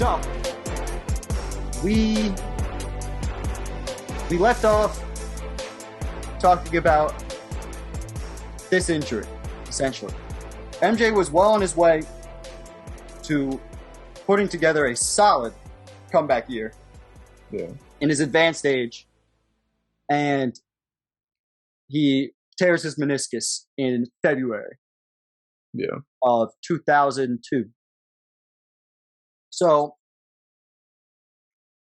So, we left off talking about this injury, essentially. MJ was well on his way to putting together a solid comeback year in his advanced age, and he tears his meniscus in February of 2002. So,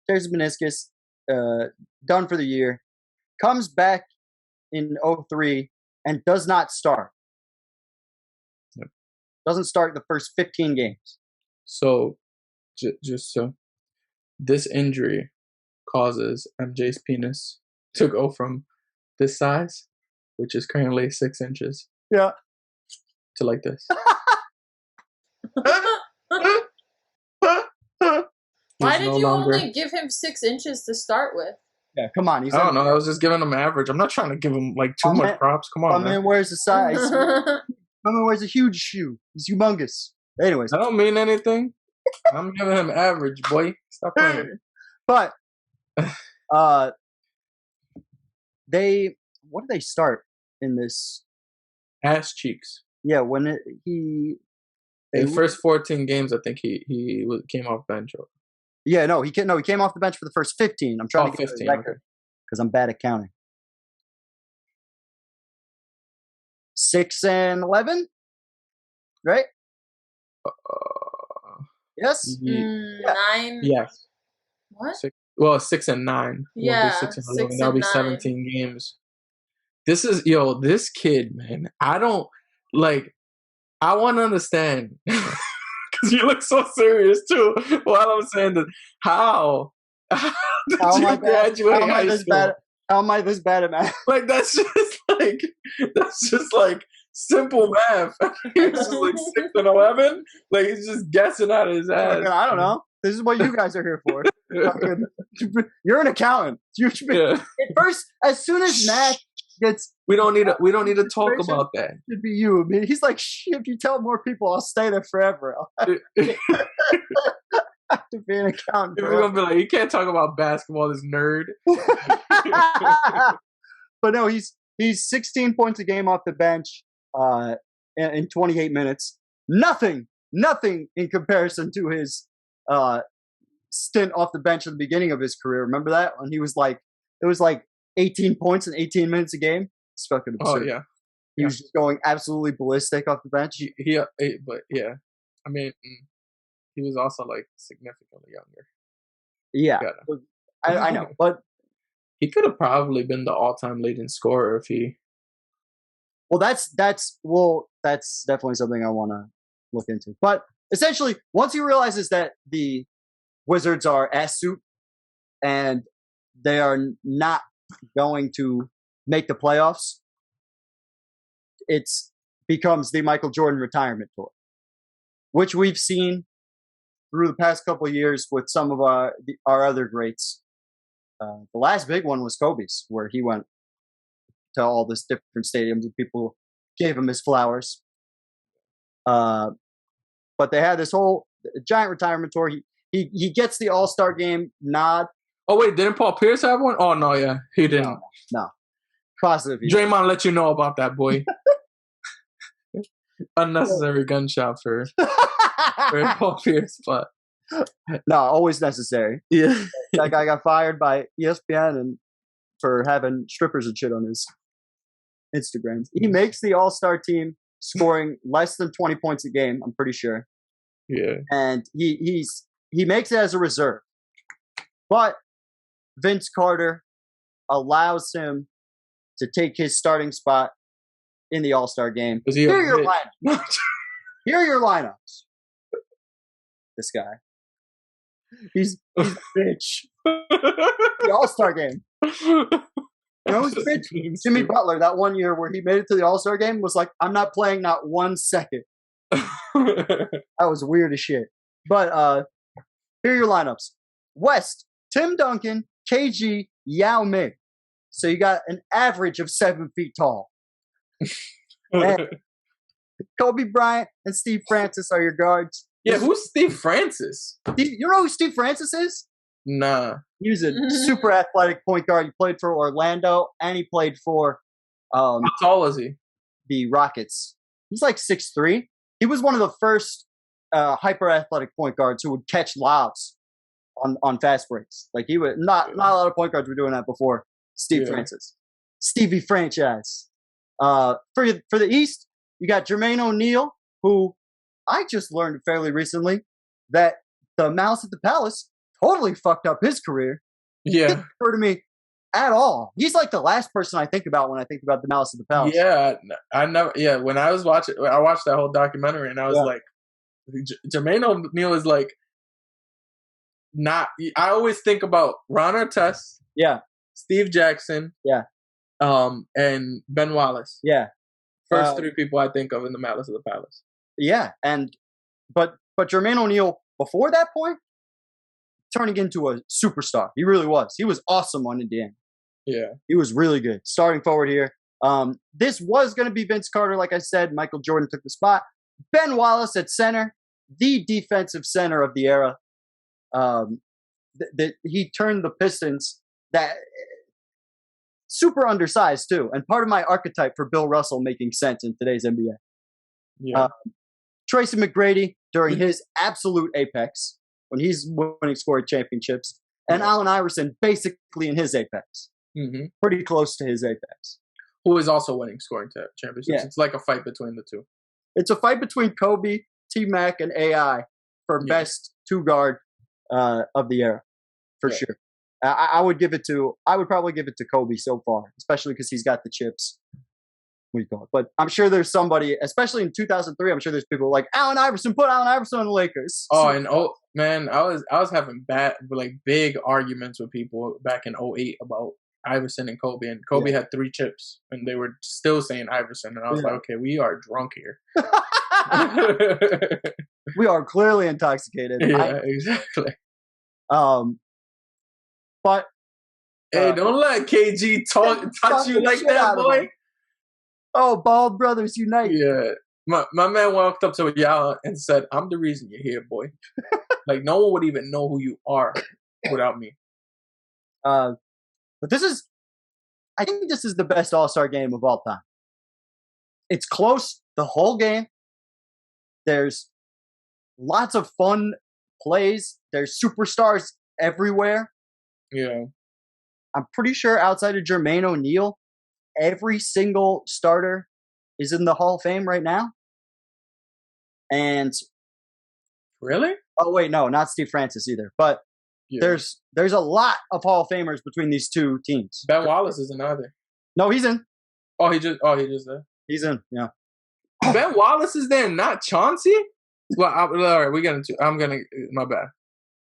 tears his meniscus, done for the year, comes back in 03 and does not start. Doesn't start the first 15 games. So, just so, this injury causes MJ's penis to go from this size, which is currently 6 inches, to like this. Why did you only give him 6 inches to start with? Yeah, come on. I don't know. I was just giving him average. I'm not trying to give him like too much props. Come on, my man wears a size. My man wears a huge shoe. He's humongous. Anyways, I don't mean anything. I'm giving him average, boy. Stop playing. But what did they start in this? Ass cheeks. Yeah, when in the first 14 games, I think he came off bench. Yeah, he came off the bench for the first 15. I'm trying to get 15 record because I'm bad at counting. 6-11, right? Yes. 9. Yes. What? 6 and 9. Yeah. 6 and 11. That'll be 17 games. This kid, man. I want to understand. Because you look so serious too. While I'm saying that, how did you graduate high school? How am I this bad at math? Like that's just like simple math. He's just like 6 and 11. Like he's just guessing out of his ass. I don't know. This is what you guys are here for. You're an accountant. You should be, first, as soon as math gets. We don't need to talk about that. It should be you. I mean, he's like, if you tell more people, I'll stay there forever. I'll have to be an accountant. People are gonna be like, you can't talk about basketball, this nerd. But no, he's 16 points a game off the bench in 28 minutes. Nothing in comparison to his stint off the bench at the beginning of his career. Remember that when it was like 18 points in 18 minutes a game? It's fucking absurd. Oh yeah, he was just going absolutely ballistic off the bench. But yeah, I mean, he was also like significantly younger. Yeah, I know, but he could have probably been the all-time leading scorer if he. Well, that's definitely something I want to look into. But essentially, once he realizes that the Wizards are ass soup and they are not going to make the playoffs, it becomes the Michael Jordan retirement tour, which we've seen through the past couple of years with some of our other greats. The last big one was Kobe's, where he went to all this different stadiums and people gave him his flowers. But they had this whole giant retirement tour. He gets the All-Star game nod. Oh wait, didn't Paul Pierce have one? Oh no, yeah, he didn't. No. Positive. Draymond let you know about that, boy. Unnecessary gunshot for Paul Pierce, but no, always necessary. Yeah, that guy got fired by ESPN and for having strippers and shit on his Instagram. He makes the All-Star team, scoring less than 20 points a game. I'm pretty sure. Yeah, and he makes it as a reserve, but Vince Carter allows him to take his starting spot in the All-Star game. Here are your lineups. Here are your lineups. This guy. He's a bitch. The All-Star game. You know who's a bitch? Jimmy Butler, that one year where he made it to the All-Star game, was like, I'm not playing not 1 second. That was weird as shit. But here are your lineups. West, Tim Duncan, KG, Yao Ming. So you got an average of 7 feet tall. And Kobe Bryant and Steve Francis are your guards. Yeah, who's Steve Francis? You know who Steve Francis is? Nah. He was a super athletic point guard. He played for Orlando, and he played for how tall is he? The Rockets. He's like 6'3". He was one of the first hyper athletic point guards who would catch lobs on fast breaks. Like he would not a lot of point guards were doing that before Steve Francis. Stevie franchise. For the East, you got Jermaine O'Neal, who I just learned fairly recently that the Malice at the Palace totally fucked up his career. Yeah. Didn't occur to me at all. He's like the last person I think about when I think about the Malice at the Palace. Yeah, I never. Yeah, when I watched that whole documentary, and I was like, Jermaine O'Neal is like not. I always think about Ron Artest, Steve Jackson, and Ben Wallace. Yeah, first three people I think of in the Malice of the Palace. Yeah, but Jermaine O'Neal before that point turning into a superstar. He really was. He was awesome on Indiana. Yeah, he was really good. Starting forward here. This was going to be Vince Carter, like I said. Michael Jordan took the spot. Ben Wallace at center, the defensive center of the era. He turned the Pistons super undersized too, and part of my archetype for Bill Russell making sense in today's NBA. Yeah. Tracy McGrady during his absolute apex when he's winning scoring championships, and Allen Iverson basically in his apex, pretty close to his apex. Who is also winning scoring championships? Yeah. It's like a fight between the two. It's a fight between Kobe, T-Mac, and AI for best two guard of the era, for sure. I would probably give it to Kobe so far, especially because he's got the chips. But I'm sure there's somebody, especially in 2003. I'm sure there's people like Allen Iverson. Put Allen Iverson on the Lakers. Oh, and man, I was having big arguments with people back in 2008 about Iverson and Kobe. And Kobe had 3 chips, and they were still saying Iverson. And I was like, okay, we are drunk here. We are clearly intoxicated. Yeah, exactly. But hey, don't let KG touch you like that, boy. Oh, Bald Brothers Unite. Yeah. My man walked up to Yala and said, I'm the reason you're here, boy. Like, no one would even know who you are without me. But I think this is the best All-Star game of all time. It's close the whole game. There's lots of fun plays. There's superstars everywhere. Yeah. I'm pretty sure outside of Jermaine O'Neal, every single starter is in the Hall of Fame right now. And really? Oh wait, no, not Steve Francis either. But there's a lot of Hall of Famers between these two teams. Ben Wallace isn't either. No, he's in. He just there. He's in. Yeah. Ben Wallace is there, not Chauncey. Well, all right, my bad.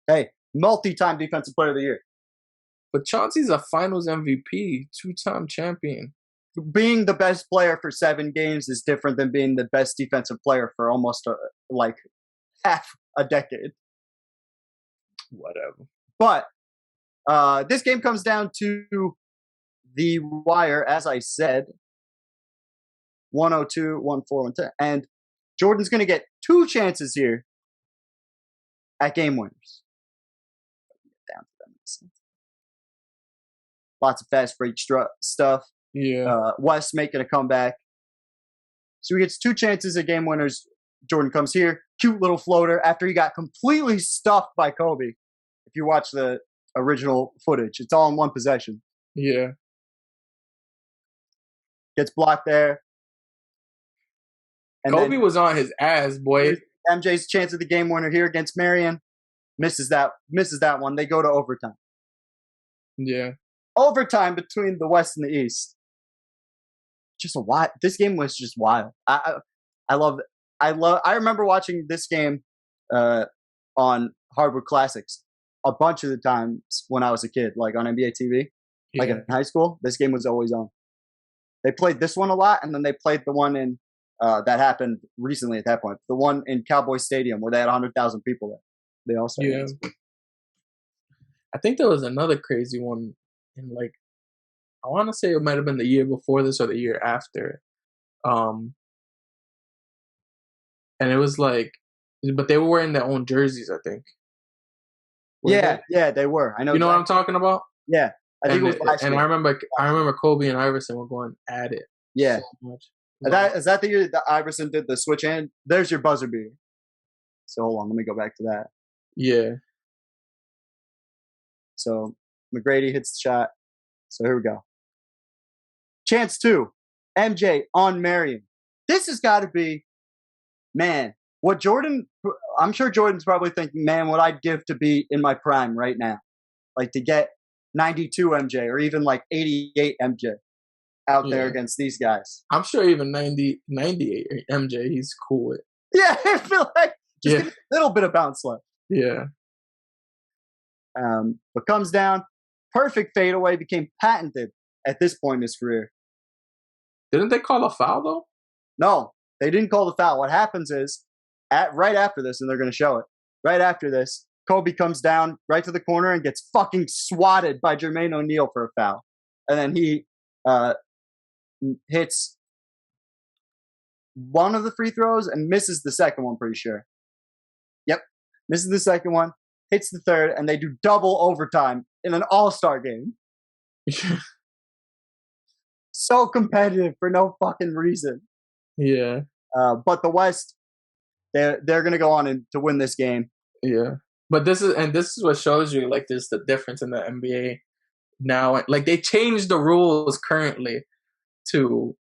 Hey, multi-time defensive player of the year. But Chauncey's a Finals MVP, 2-time champion. Being the best player for 7 games is different than being the best defensive player for almost half a decade. Whatever. But this game comes down to the wire, as I said, 102, 104, 110. And Jordan's going to get 2 chances here at game winners. Down to them. Lots of fast break stuff. Yeah. West making a comeback. So he gets 2 chances at game winners. Jordan comes here. Cute little floater after he got completely stuffed by Kobe. If you watch the original footage, it's all in one possession. Yeah. Gets blocked there. And Kobe was on his ass, boy. MJ's chance of the game winner here against Marion. Misses that one. They go to overtime. Yeah. Overtime between the West and the East. Just this game was just wild. I remember watching this game on Hardwood Classics a bunch of the times when I was a kid, like on NBA TV, like in high school. This game was always on. They played this one a lot, and then they played the one in that happened recently at that point, the one in Cowboy Stadium where they had 100,000 people there. They also I think there was another crazy one in I want to say it might have been the year before this or the year after. And it was But they were wearing their own jerseys, I think. Yeah, they were. I know. You know what I'm talking about? Yeah, I think it was last year. And I remember Kobe and Iverson were going at it. Yeah. So much. Is that the year that Iverson did the switch hand? There's your buzzer beater. So hold on, let me go back to that. Yeah. So McGrady hits the shot. So here we go. Chance 2. MJ on Marion. This has got to be, man, what Jordan, I'm sure Jordan's probably thinking, man, what I'd give to be in my prime right now. Like to get 92 MJ or even like 88 MJ out there against these guys. I'm sure even 98 MJ, he's cool with. Yeah, I feel like just a little bit of bounce left. Yeah. But comes down, perfect fadeaway, became patented at this point in his career. Didn't they call a foul though? No, they didn't call the foul. What happens is, right after this, and they're going to show it, right after this, Kobe comes down right to the corner and gets fucking swatted by Jermaine O'Neal for a foul. And then he hits one of the free throws and misses the second one, pretty sure. Yep, misses the second one, hits the third, and they do double overtime in an all-star game. So competitive for no fucking reason. Yeah. But the West, they're going to go on to win this game. Yeah. But this is what shows you, like, there's the difference in the NBA now. Like, they changed the rules currently to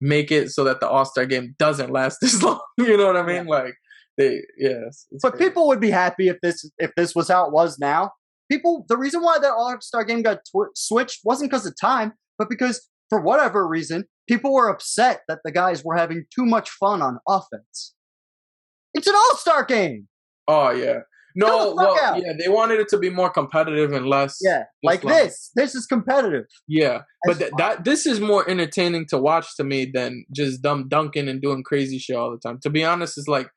make it so that the All-Star game doesn't last this long. You know what I mean? Like, but crazy. People would be happy if this was how it was now. The reason why the All-Star game got switched wasn't because of time, but because for whatever reason, people were upset that the guys were having too much fun on offense. It's an all-star game. Oh, yeah. No, they wanted it to be more competitive and less. Yeah, like this. This is competitive. Yeah, but this is more entertaining to watch to me than just them dunking and doing crazy shit all the time. To be honest, it's like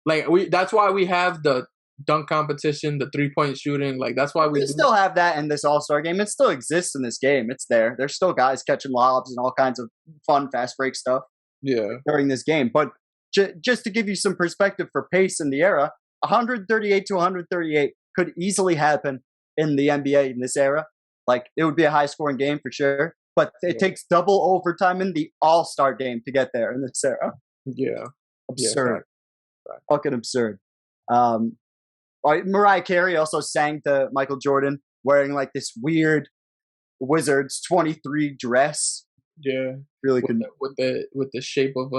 that's why we have the dunk competition, the 3-point shooting. Like, that's why we still have that in this all-star game. It still exists in this game. It's there. There's still guys catching lobs and all kinds of fun fast break stuff. Yeah, during this game. But just to give you some perspective for pace in the era, 138 to 138 could easily happen in the NBA in this era. Like, it would be a high-scoring game for sure. But it takes double overtime in the all-star game to get there in this era. Yeah, absurd. Fucking absurd. Mariah Carey also sang to Michael Jordan wearing like this weird Wizards 23 dress. Yeah, really could with the shape of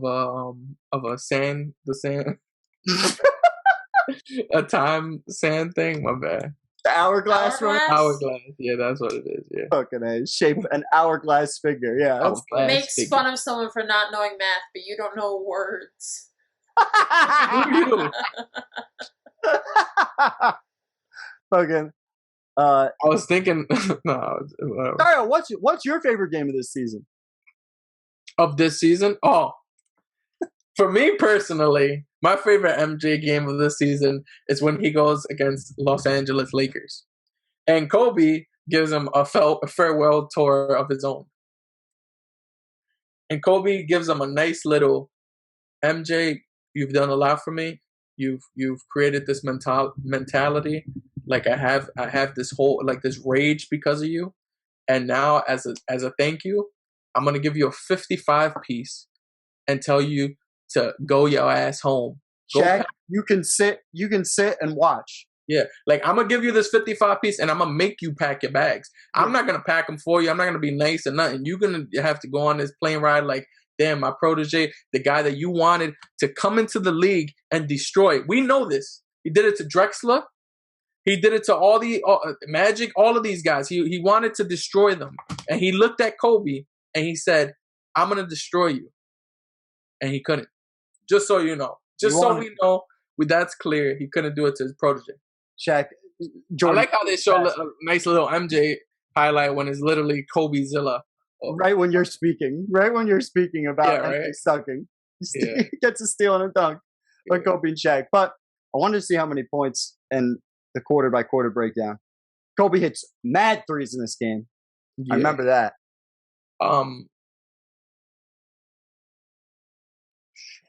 a sand, the sand, a time sand thing. My bad. The hourglass one. Hourglass. Yeah, that's what it is. Yeah. Fucking A. Shape an hourglass figure. Yeah. Makes fun of someone for not knowing math, but you don't know words. Fucking. I was thinking. No. Dario, what's your favorite game of this season? Of this season? Oh, for me personally, my favorite MJ game of this season is when he goes against Los Angeles Lakers, and Kobe gives him a farewell tour of his own. And Kobe gives him a nice little, MJ, you've done a lot for me. You've created this mentality. Like, I have this whole, like, this rage because of you. And now as a thank you, I'm going to give you a 55 piece and tell you to go your ass home. Shaq, you can sit and watch. Yeah. Like, I'm going to give you this 55 piece and I'm going to make you pack your bags. Yeah. I'm not going to pack them for you. I'm not going to be nice or nothing. You're going to have to go on this plane ride like, damn, my protege, the guy that you wanted to come into the league and destroy. We know this. He did it to Drexler. He did it to all the Magic, all of these guys. He wanted to destroy them. And he looked at Kobe and he said, I'm going to destroy you. And he couldn't. Just so you know. We know, that's clear. He couldn't do it to his protege. Shaq. I like how they show a nice little MJ highlight when it's literally Kobe-zilla. Right when you're speaking about MJ sucking. He gets a steal and a dunk by Kobe and Shaq. But I wanted to see how many points in the quarter-by-quarter breakdown. Kobe hits mad threes in this game. Yeah. I remember that. Shit,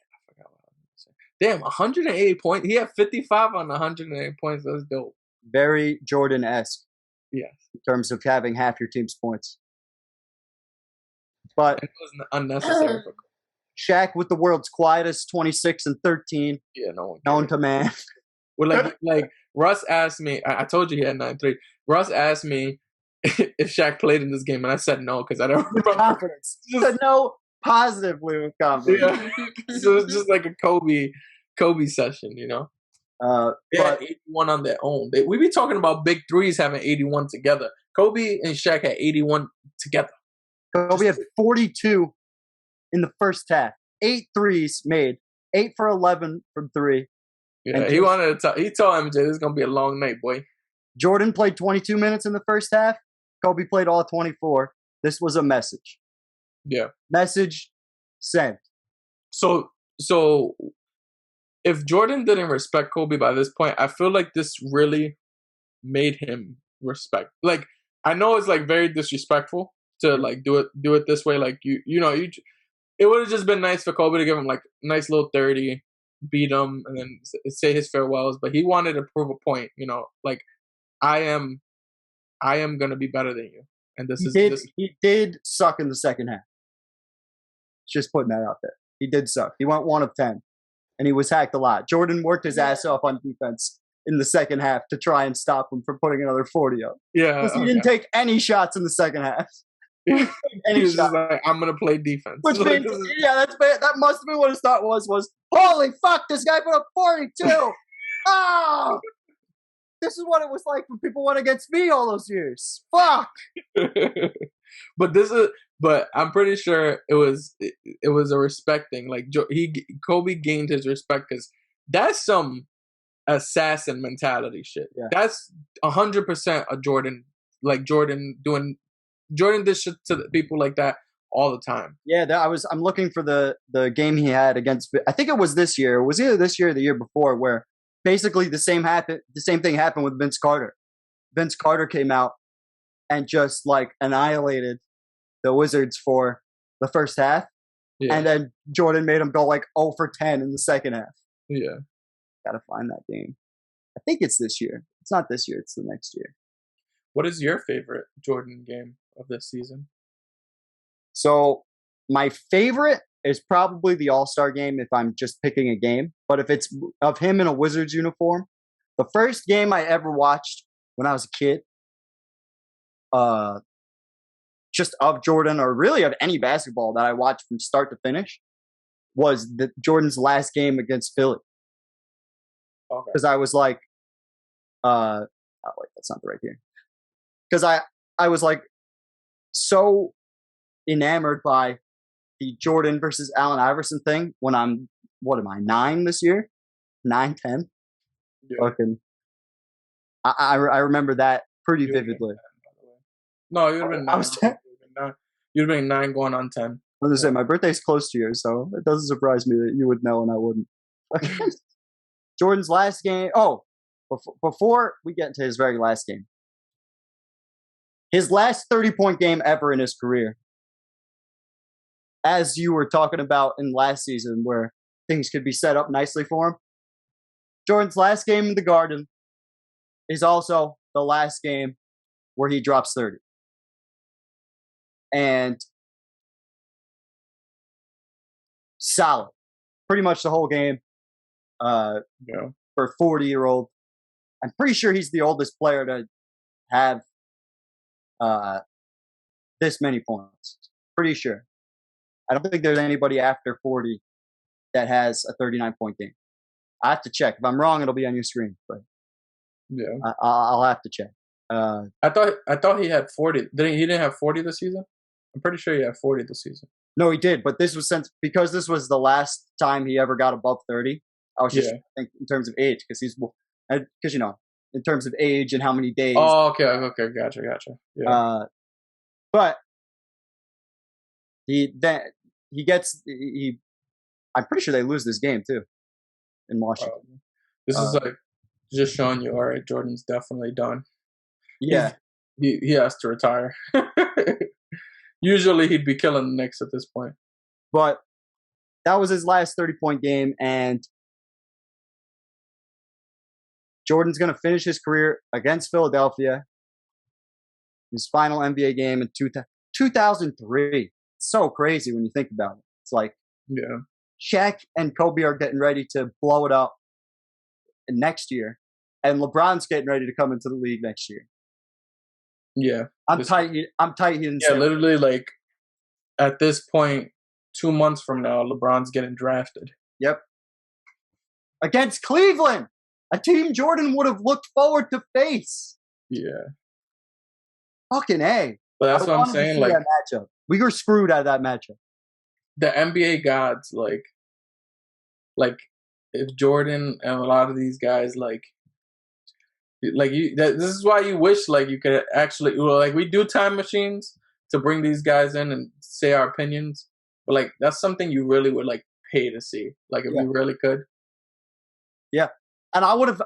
I forgot what I was going to say. Damn, 180 points. He had 55 on 180 points. That's dope. Very Jordan-esque. Yes. In terms of having half your team's points. But it was unnecessary. Shaq with the world's quietest, 26 and 13. Yeah, no one. Known to man. Well, like Russ asked me. I told you he had 9-3. Russ asked me if Shaq played in this game, and I said no because I don't remember. Confidence. You said no positively with confidence. Yeah. So it's just like a Kobe session, you know. They had 81 on their own. We be talking about big threes having 81 together. Kobe and Shaq had 81 together. Kobe had 42 in the first half. 8 threes made. 8 for 11 from 3. Yeah, and he told MJ, this is going to be a long night, boy. Jordan played 22 minutes in the first half. Kobe played all 24. This was a message. Yeah. Message sent. So if Jordan didn't respect Kobe by this point, I feel like this really made him respect. Like, I know it's like very disrespectful to like do it this way. Like it would have just been nice for Kobe to give him like a nice little 30, beat him, and then say his farewells. But he wanted to prove a point, like I am gonna be better than you. And he did suck in the second half. Just putting that out there. He did suck. He went 1 of 10, and he was hacked a lot. Jordan worked his ass off on defense in the second half to try and stop him from putting another 40 up. Yeah, because he didn't take any shots in the second half. He was just like, I'm gonna play defense. Which means, that must have been what his thought was, holy fuck, this guy put up 42! Oh! This is what it was like when people went against me all those years. Fuck! But I'm pretty sure it was a respect thing. Like Kobe gained his respect because that's some assassin mentality shit. Yeah. That's 100% a Jordan. Like Jordan did shit to people like that all the time. Yeah, I'm looking for the game he had against. I think it was this year. It was either this year or the year before, where basically the same thing happened with Vince Carter. Vince Carter came out and just like annihilated the Wizards for the first half, and then Jordan made him go like 0 for 10 in the second half. Yeah, gotta find that game. I think it's this year. It's not this year. It's the next year. What is your favorite Jordan game of this season? So my favorite is probably the All-Star game if I'm just picking a game. But if it's of him in a Wizards uniform, the first game I ever watched when I was a kid, just of Jordan or really of any basketball that I watched from start to finish, was Jordan's last game against Philly. Okay. Because I was like, oh wait, that's not the right game. Because I was like so enamored by the Jordan versus Allen Iverson thing when I'm, 9 this year? 9, 10? Yeah. Fucking, I remember that pretty vividly. 10, no, you'd have been 9. I was 10. You'd have been 9 going on 10. I was going to say, my birthday's close to yours, so it doesn't surprise me that you would know and I wouldn't. Jordan's last game. Oh, before we get into his very last game. His last 30-point game ever in his career. As you were talking about in last season where things could be set up nicely for him. Jordan's last game in the Garden is also the last game where he drops 30. And solid. Pretty much the whole game for a 40-year-old. I'm pretty sure he's the oldest player to have this many points. Pretty sure. I don't think there's anybody after 40 that has a 39-point game. I have to check. If I'm wrong, it'll be on your screen. But yeah, I'll have to check. I thought he had 40. He didn't have 40 this season? I'm pretty sure he had 40 this season. No, he did. But this was because this was the last time he ever got above 30. I was just thinking in terms of age because in terms of age and how many days. Oh, okay, gotcha. Yeah. But I'm pretty sure they lose this game too in Washington. This is like just showing you, all right, Jordan's definitely done. Yeah. He has to retire. Usually he'd be killing the Knicks at this point. But that was his last 30-point game, and Jordan's going to finish his career against Philadelphia. His final NBA game in 2003. It's so crazy when you think about it. It's like, Shaq and Kobe are getting ready to blow it up next year, and LeBron's getting ready to come into the league next year. Yeah, I'm tight. Yeah, literally, like at this point, 2 months from now, LeBron's getting drafted. Yep. Against Cleveland, a team Jordan would have looked forward to face. Yeah. Fucking A. But that's what I'm saying. Like that matchup, we were screwed out of that matchup. The NBA gods, like if Jordan and a lot of these guys, like you, this is why you wish like you could actually, like we do time machines to bring these guys in and say our opinions, but like that's something you really would like pay to see, like if you really could. Yeah, and I would have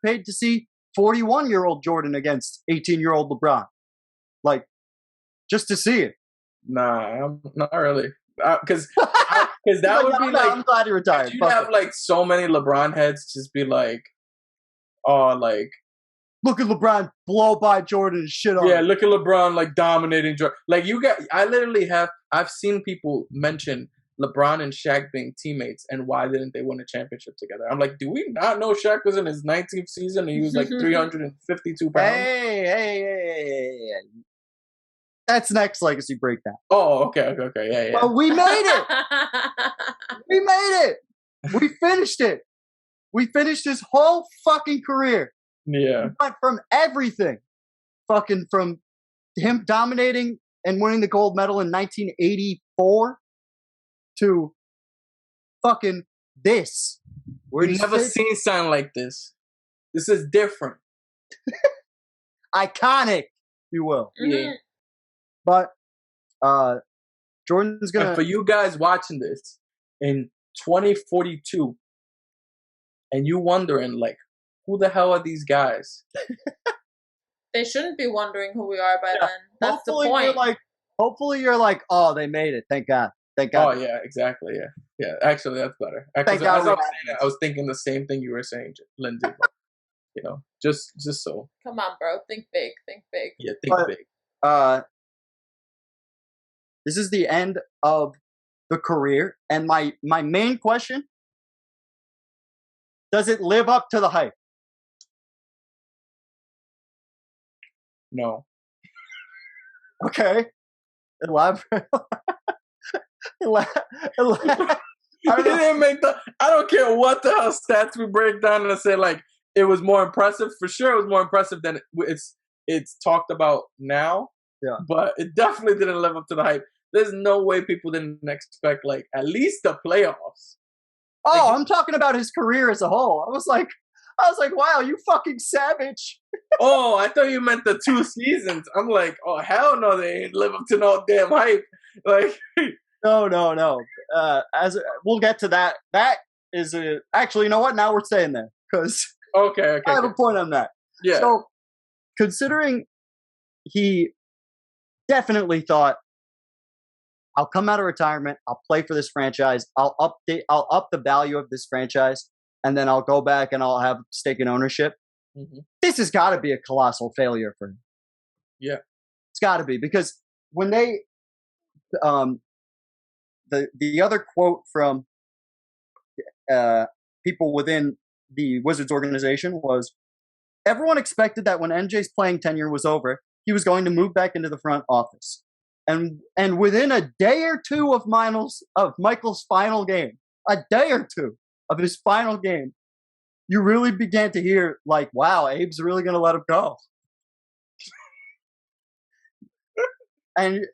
paid to see 41-year-old Jordan against 18-year-old LeBron, like just to see it. Nah, not really, because that would be like. I'm glad he retired. You have like so many LeBron heads just be like, oh, like. Look at LeBron blow by Jordan and shit on him. Look at LeBron like dominating Jordan. Like I've seen people mention LeBron and Shaq being teammates and why didn't they win a championship together? I'm like, do we not know Shaq was in his 19th season and he was like 352 pounds? Hey. That's next legacy breakdown. Oh, okay. Yeah. But we made it. We made it. We finished it. We finished his whole fucking career. Yeah. We went from everything, fucking from him dominating and winning the gold medal in 1984 to fucking this. We've never seen something like this. This is different. Iconic, if you will. Yeah. But Jordan's gonna. And for you guys watching this in 2042, and you wondering like, who the hell are these guys? They shouldn't be wondering who we are by then. That's the point. Hopefully you're like, oh, they made it. Thank God. Thank God. Oh yeah, exactly. Yeah. Actually, that's better. Thank God. I was thinking the same thing you were saying, Lindsay. But, you know, just so. Come on, bro. Think big. Think big. Yeah, think big. This is the end of the career, and my main question: does it live up to the hype? No. Okay. Elaborate. I don't care what the hell stats we break down and say like it was more impressive. For sure, it was more impressive than it's talked about now. Yeah. But it definitely didn't live up to the hype. There's no way people didn't expect like at least the playoffs. Oh, like, I'm talking about his career as a whole. I was like, wow, you fucking savage. Oh, I thought you meant the 2 seasons. I'm like, oh, hell no, they ain't live up to no damn hype. Like, no. As we'll get to that. That is actually, you know what? Now we're staying there because okay. I have a point on that. Yeah. So, considering he definitely thought, I'll come out of retirement, I'll play for this franchise, I'll up the value of this franchise, and then I'll go back and I'll have stake in ownership. Mm-hmm. This has got to be a colossal failure for him. Yeah. It's got to be, because when they, the other quote from people within the Wizards organization was, everyone expected that when MJ's playing tenure was over, he was going to move back into the front office. And within a day or two of Michael's final game, a day or two of his final game, you really began to hear like, wow, Abe's really going to let him go. and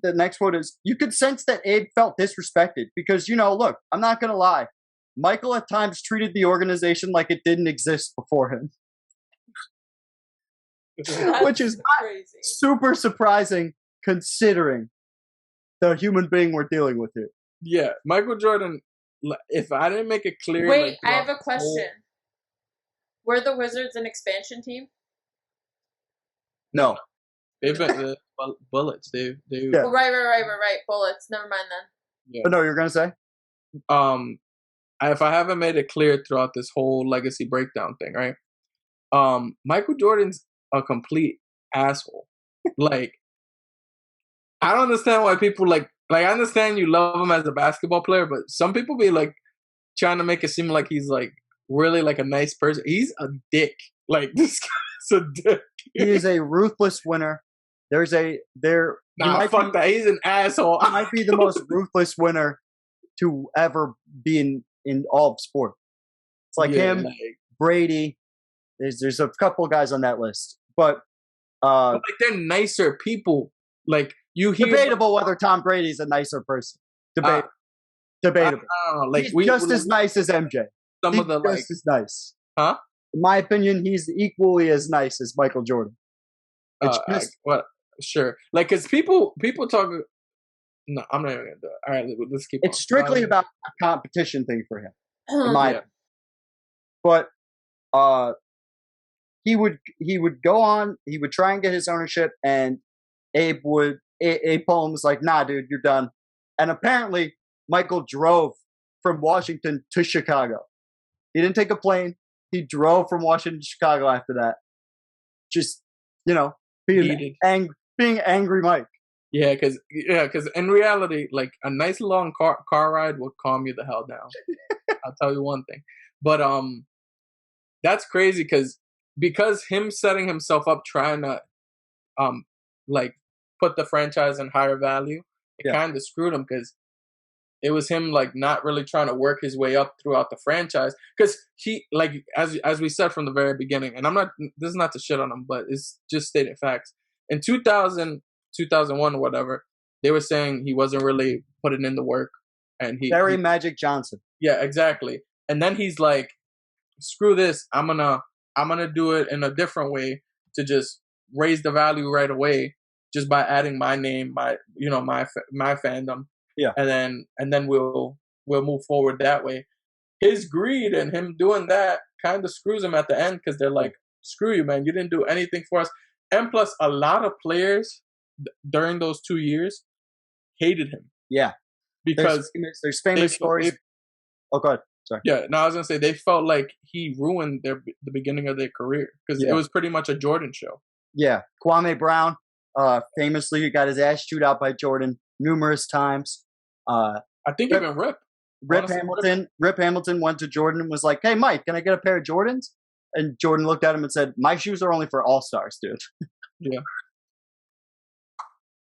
the next quote is, you could sense that Abe felt disrespected because, look, I'm not going to lie. Michael at times treated the organization like it didn't exist before him. Which is crazy. Super surprising considering the human being we're dealing with here. Yeah, Michael Jordan, if I didn't make it clear... Wait, I have a question. Were the Wizards an expansion team? No. They've been Bullets. They Yeah. Right. Bullets. Never mind then. Yeah. But no, you're going to say? if I haven't made it clear throughout this whole legacy breakdown thing, right? Michael Jordan's a complete asshole. Like, I don't understand why people like I understand you love him as a basketball player, but some people be like trying to make it seem like he's like really like a nice person. He's a dick. Like, this guy's a dick. He is a ruthless winner. Fuck that. He's an asshole. He might be the most ruthless winner to ever be in all of sport. It's like him, Brady. There's a couple guys on that list, but like they're nicer people. Like, you hear debatable whether Tom Brady's a nicer person. Debatable. I don't know. Like, he's just as nice as MJ. Some of the just as nice. Huh? In my opinion, he's equally as nice as Michael Jordan. Sure. Like, because people talk. No, I'm not even gonna do it. All right, let's keep. It's strictly about a competition thing for him, in my opinion. But he would go on. He would try and get his ownership, and Abe Pollin was like, "Nah, dude, you're done." And apparently, Michael drove from Washington to Chicago. He didn't take a plane. He drove from Washington to Chicago after that. Just, being angry Mike. Yeah, because in reality, like, a nice long car ride will calm you the hell down. I'll tell you one thing. But that's crazy because him setting himself up trying to like put the franchise in higher value, it kind of screwed him, because it was him like not really trying to work his way up throughout the franchise, because he, like, as we said from the very beginning, and this is not to shit on him, but it's just stated facts. In 2000, 2001 or whatever, they were saying he wasn't really putting in the work, and he Magic Johnson. Yeah, exactly. And then he's like, screw this, I'm gonna do it in a different way to just raise the value right away, just by adding my name, my fandom. Yeah. And then we'll move forward that way. His greed and him doing that kind of screws him at the end, because they're like, screw you, man, you didn't do anything for us. And plus, a lot of players during those 2 years hated him. Yeah. Because there's famous stories. Oh, go ahead. Sorry. Yeah, no, I was gonna say they felt like he ruined the beginning of their career, because it was pretty much a Jordan show. Yeah, Kwame Brown famously got his ass chewed out by Jordan numerous times. I think even Rip Hamilton went to Jordan and was like, "Hey, Mike, can I get a pair of Jordans?" And Jordan looked at him and said, "My shoes are only for all-stars, dude." Yeah.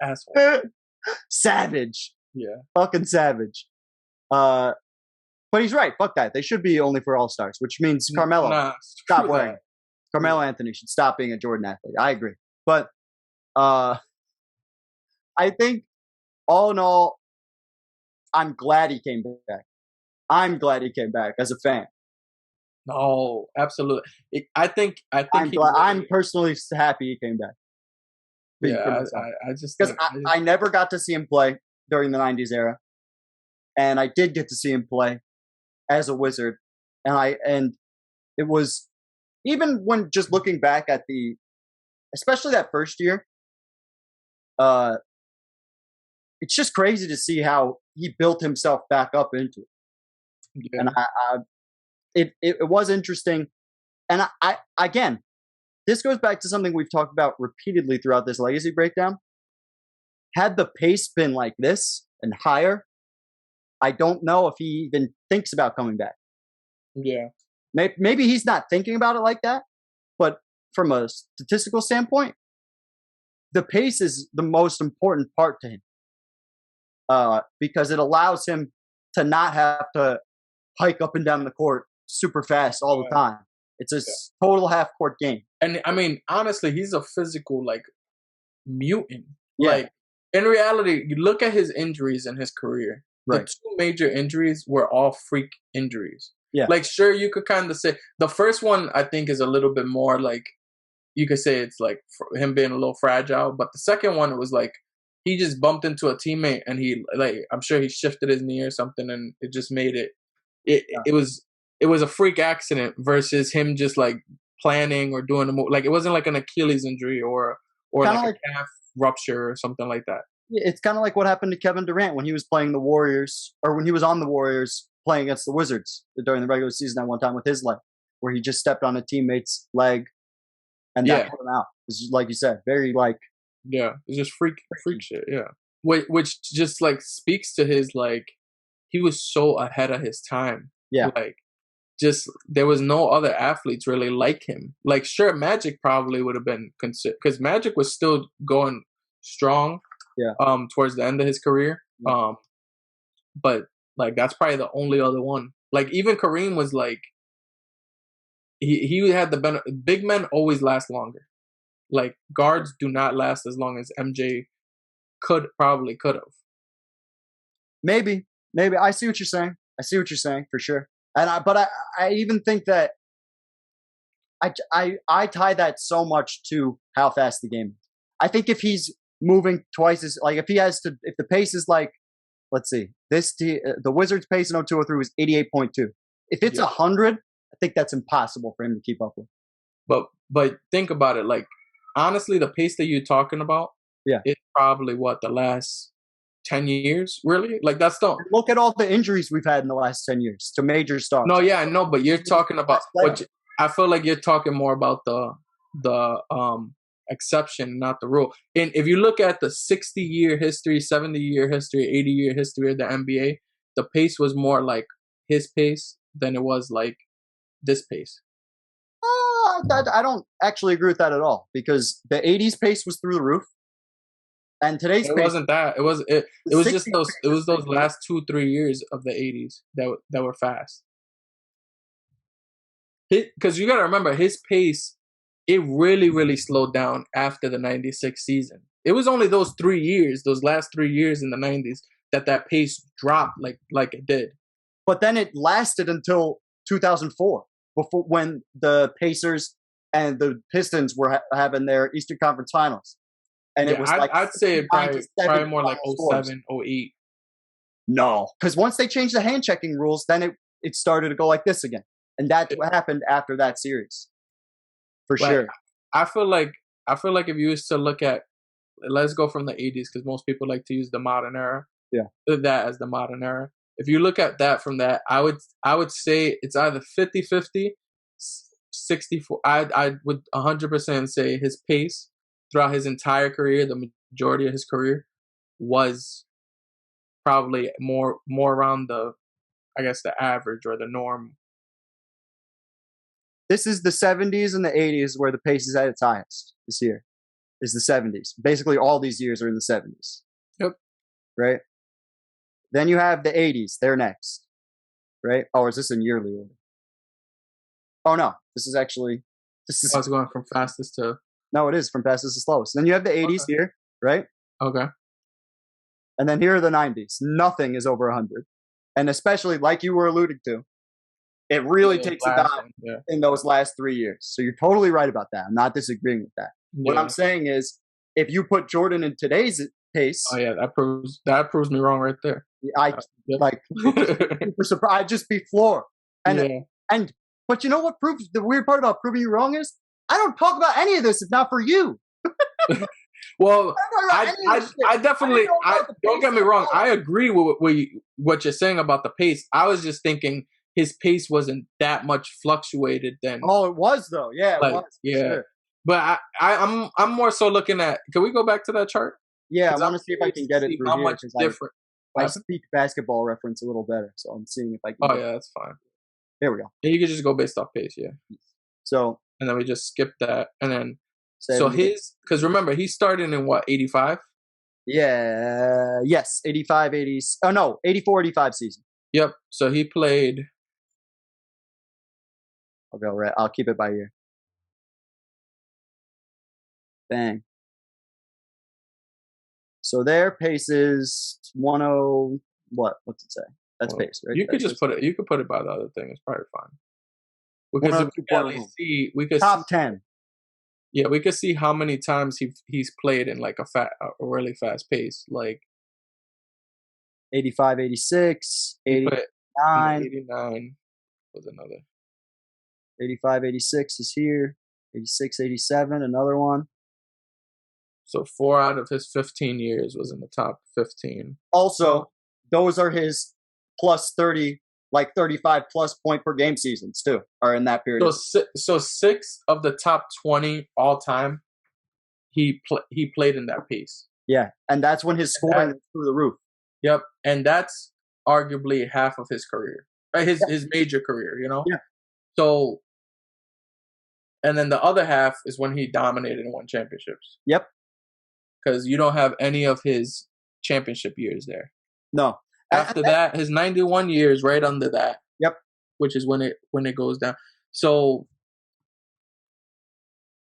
Asshole. Savage. Yeah. Fucking savage. But he's right. Fuck that. They should be only for all-stars, which means Carmelo stop wearing it. Carmelo Anthony should stop being a Jordan athlete. I agree. But I think, all in all, I'm glad he came back. I'm glad he came back as a fan. No, absolutely. I'm personally happy he came back. Yeah, I just because I never got to see him play during the '90s era, and I did get to see him play as a Wizard, and it was, even when just looking back at especially that first year, it's just crazy to see how he built himself back up into it. Yeah. And it was interesting. And I again, this goes back to something we've talked about repeatedly throughout this legacy breakdown. Had the pace been like this and higher, I don't know if he even thinks about coming back. Yeah. Maybe he's not thinking about it like that, but from a statistical standpoint, the pace is the most important part to him. Because it allows him to not have to hike up and down the court super fast all the time. It's a total half-court game. And, I mean, honestly, he's a physical, like, mutant. Yeah. Like, in reality, you look at his injuries in his career. Right. The two major injuries were all freak injuries. Yeah. Like, sure, you could kind of say the first one, I think, is a little bit more like, you could say it's like him being a little fragile. But the second one, it was like he just bumped into a teammate and I'm sure he shifted his knee or something, and it just made it. It was a freak accident versus him just like planning or doing the move. Like, it wasn't like an Achilles injury or like a calf rupture or something like that. It's kind of like what happened to Kevin Durant when he was playing the Warriors, or when he was on the Warriors playing against the Wizards during the regular season at one time with his leg, where he just stepped on a teammate's leg and that put him out. It's like you said, very like it's just freak shit. Yeah, which just like speaks to his like he was so ahead of his time. Yeah, like just there was no other athletes really like him. Like sure, Magic probably would have been considered because Magic was still going strong. Yeah. Towards the end of his career. Yeah. But like that's probably the only other one. Like even Kareem was like he had the benefit. Big men always last longer. Like guards do not last as long as MJ could have. Maybe I see what you're saying. I see what you're saying for sure. And I even think that I tie that so much to how fast the game is. I think if he's moving twice as like if the pace is like, let's see, the Wizards pace in 02-03 was 88.2. If it's 100, I think that's impossible for him to keep up with. But think about it, like honestly, the pace that you're talking about, is probably what the last 10 years, really? Like that's the look at all the injuries we've had in the last 10 years to major stars. No, yeah, I know, but you're talking about I feel like you're talking more about the exception, not the rule. And if you look at the 60-year history, 70-year history, 80-year history of the NBA, the pace was more like his pace than it was like this pace. I don't actually agree with that at all because the 80s pace was through the roof. And today's pace wasn't that. It was just those last 2-3 years of the 80s that were fast. Because you got to remember his pace, it really, really slowed down after the 96 season. It was only those last 3 years in the 90s that pace dropped like it did. But then it lasted until 2004, when the Pacers and the Pistons were having their Eastern Conference Finals. And it was like I'd say probably more like 07, 08. No, because once they changed the hand checking rules, then it started to go like this again. And that's what happened after that series. For sure. I feel like if you used to look at, let's go from the 80s because most people like to use the modern era. Yeah. That as the modern era. If you look at that from that, I would say it's either 50-50, 64. I would 100% say his pace throughout his entire career, the majority of his career, was probably more around the, I guess, the average or the norm. This is the 70s and the 80s where the pace is at its highest this year. Is the 70s. Basically, all these years are in the 70s. Yep. Right? Then you have the 80s. They're next. Right? Oh, is this in yearly order? Oh, no. This is actually... I was going from fastest to... No, it is from fastest to slowest. Then you have the 80s here, right? Okay. And then here are the 90s. Nothing is over 100. And especially, like you were alluding to, it really takes a dive in those last 3 years. So you're totally right about that. I'm not disagreeing with that. Yeah. What I'm saying is, if you put Jordan in today's pace... Oh, yeah, that proves me wrong right there. I'd just be floored. But you know what proves the weird part about proving you wrong is? I don't talk about any of this if not for you. Well, I definitely don't get me wrong. I agree with what you're saying about the pace. I was just thinking his pace wasn't that much fluctuated then. Oh, it was though. Yeah, it was. Yeah. Sure. But I'm more so looking at. Can we go back to that chart? Yeah, I want to see if I can get it through how here. Much different. I speak basketball reference a little better, so I'm seeing if I can. Oh yeah, that's fine. There we go. And you can just go based off pace, yeah. So and then we just skip that, and then so because remember he started in what 85. Yeah. Yes, 85, 80. Oh no, 84, 85 season. Yep. So he played. I'll go right. I'll keep it by year. Bang. So their pace is 10. What's it say? That's pace, right? You could just put it. You could put it by the other thing. It's probably fine. Because we could top 10. Yeah, we could see how many times he's played in like a really fast pace, like 85, 86, 89. 89 was another. 85, 86 is here. 86, 87, another one. So 4 out of his 15 years was in the top 15. Also, those are his plus 30 like 35 plus point per game seasons too, are in that period. So 6 of the top 20 all time, he played in that pace. Yeah, and that's when his scoring was through the roof. Yep, and that's arguably half of his career, his major career. You know. Yeah. So, and then the other half is when he dominated and won championships. Yep. Because you don't have any of his championship years there. No. After that, his 91 years right under that. Yep. Which is when it goes down. So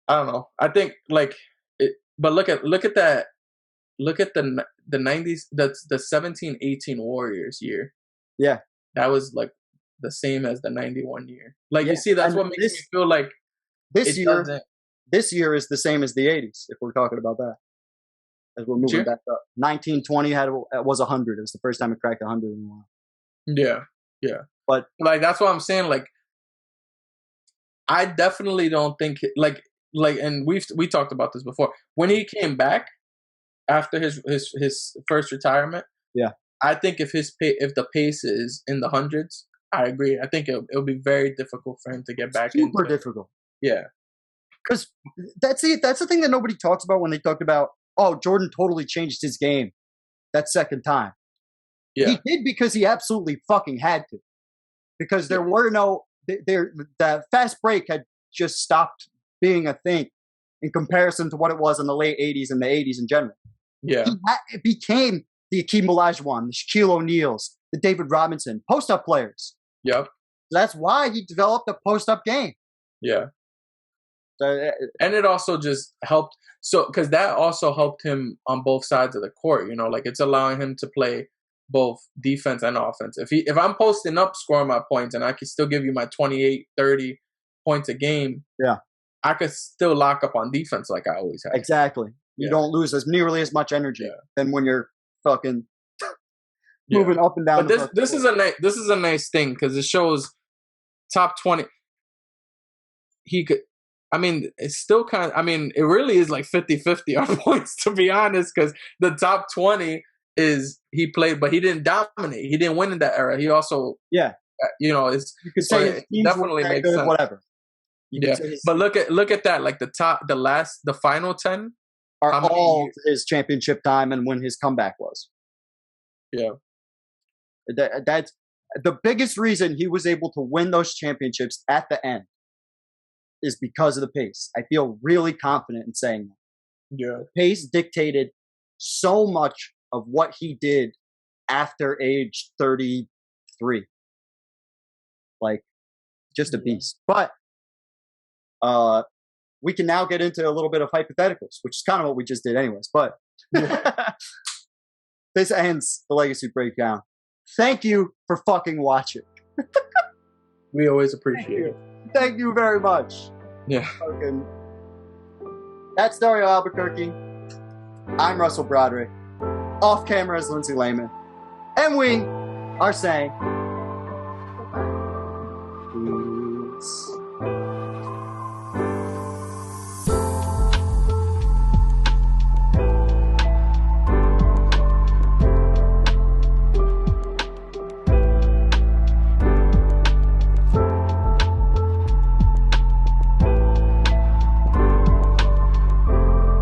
I don't know. I think but look at that. Look at the 90s. That's the 17-18 Warriors year. Yeah. That was like the same as the 91 year. Like you see, that's what makes me feel like this year is the same as the 80s. If we're talking about that. As we're moving back up, 1920 was 100. It was the first time it cracked 100 in a while. Yeah. But like that's what I'm saying. Like, I definitely don't think like, and we talked about this before. When he came back after his first retirement, yeah, I think if the pace is in the hundreds, I agree. I think it'll be very difficult for him to get back. Super difficult. Yeah, because that's the thing that nobody talks about when they talk about. Oh, Jordan totally changed his game that second time. Yeah. He did because he absolutely fucking had to. Because there were the fast break had just stopped being a thing in comparison to what it was in the late 80s and the 80s in general. Yeah. It became the Akeem Olajuwon, the Shaquille O'Neals, the David Robinson, post-up players. Yep. That's why he developed a post-up game. Yeah. And it also just helped. So, because that also helped him on both sides of the court, you know, like it's allowing him to play both defense and offense. If I'm posting up, scoring my points, and I can still give you my 28, 30 points a game, yeah, I could still lock up on defense like I always have. Exactly. You don't lose nearly as much energy than when you're fucking moving up and down. But this is a nice thing because it shows top 20. He could. I mean, it's still kind of, I mean, it really is like 50-50 on points, to be honest, because the top 20 is he played, but he didn't dominate. He didn't win in that era. He also, you know, you could say it definitely makes sense. Whatever. But look at that, like the final 10 are all his championship time and when his comeback was. Yeah. That's the biggest reason he was able to win those championships at the end. Is because of the pace. I feel really confident in saying that. Yeah. The pace dictated so much of what he did after age 33. Like, just a beast. But we can now get into a little bit of hypotheticals, which is kind of what we just did anyways. But this ends the Legacy Breakdown. Thank you for fucking watching. We always appreciate it. Thank you very much. Yeah. That's Dario Albuquerque. I'm Russell Broderick. Off camera is Lindsay Lehman. And we are saying peace.